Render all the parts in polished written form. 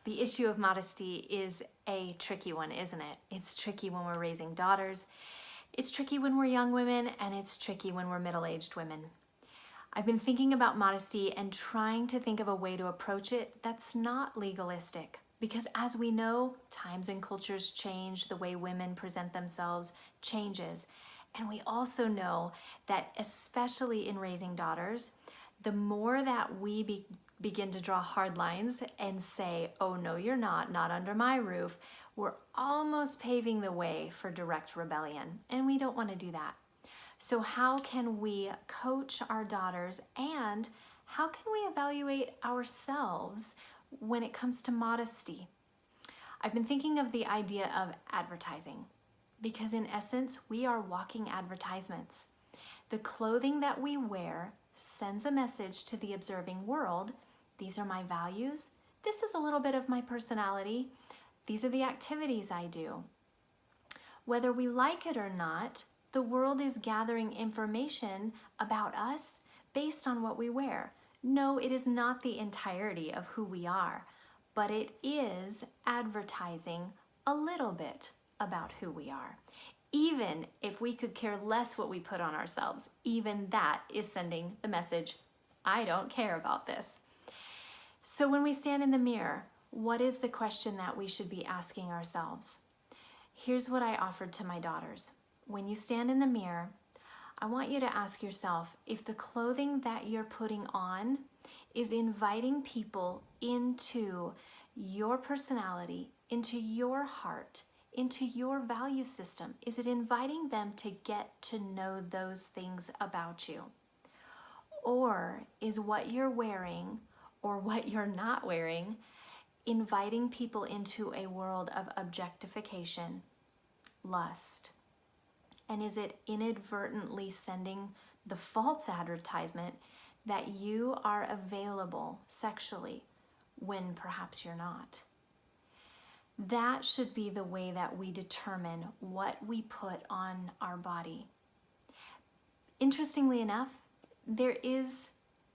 The issue of modesty is a tricky one, isn't it? It's tricky when we're raising daughters, it's tricky when we're young women, and it's tricky when we're middle-aged women. I've been thinking about modesty and trying to think of a way to approach it that's not legalistic. Because as we know, times and cultures change, the way women present themselves changes. And we also know that especially in raising daughters, the more that we begin to draw hard lines and say, oh no, you're not under my roof, we're almost paving the way for direct rebellion. And we don't want to do that. So how can we coach our daughters, and how can we evaluate ourselves when it comes to modesty? I've been thinking of the idea of advertising, because in essence, we are walking advertisements. The clothing that we wear sends a message to the observing world. These are my values. This is a little bit of my personality. These are the activities I do. Whether we like it or not, the world is gathering information about us based on what we wear. No, it is not the entirety of who we are, but it is advertising a little bit about who we are. Even if we could care less what we put on ourselves, even that is sending the message, I don't care about this. So when we stand in the mirror, what is the question that we should be asking ourselves? Here's what I offered to my daughters. When you stand in the mirror, I want you to ask yourself if the clothing that you're putting on is inviting people into your personality, into your heart, into your value system. Is it inviting them to get to know those things about you? Or is what you're wearing or what you're not wearing inviting people into a world of objectification, lust? And is it inadvertently sending the false advertisement that you are available sexually when perhaps you're not? That should be the way that we determine what we put on our body. Interestingly enough, there is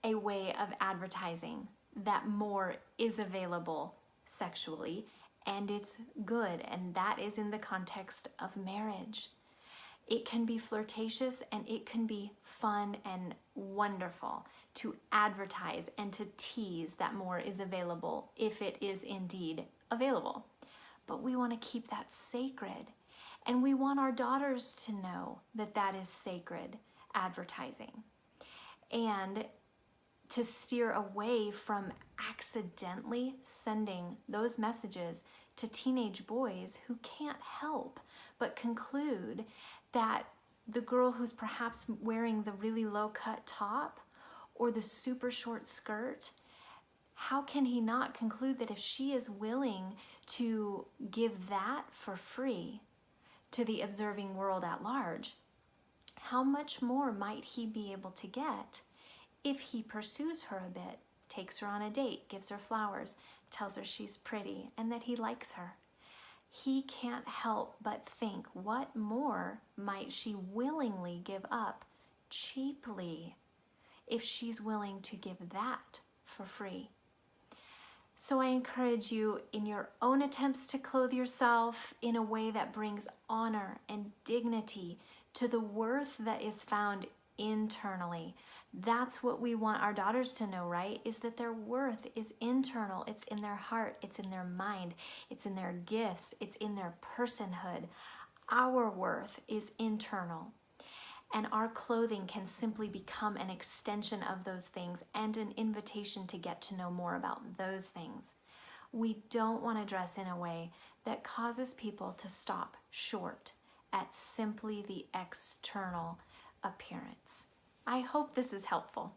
a way of advertising that more is available sexually, and it's good, and that is in the context of marriage. It can be flirtatious and it can be fun and wonderful to advertise and to tease that more is available if it is indeed available. But we want to keep that sacred, and we want our daughters to know that that is sacred advertising, and to steer away from accidentally sending those messages to teenage boys who can't help but conclude that the girl who's perhaps wearing the really low-cut top or the super short skirt, how can he not conclude that if she is willing to give that for free to the observing world at large, how much more might he be able to get if he pursues her a bit, takes her on a date, gives her flowers, tells her she's pretty and that he likes her? He can't help but think, what more might she willingly give up cheaply if she's willing to give that for free? So I encourage you, in your own attempts to clothe yourself in a way that brings honor and dignity to the worth that is found internally. That's what we want our daughters to know, right? Is that their worth is internal. It's in their heart. It's in their mind. It's in their gifts. It's in their personhood. Our worth is internal. And our clothing can simply become an extension of those things and an invitation to get to know more about those things. We don't want to dress in a way that causes people to stop short at simply the external appearance. I hope this is helpful.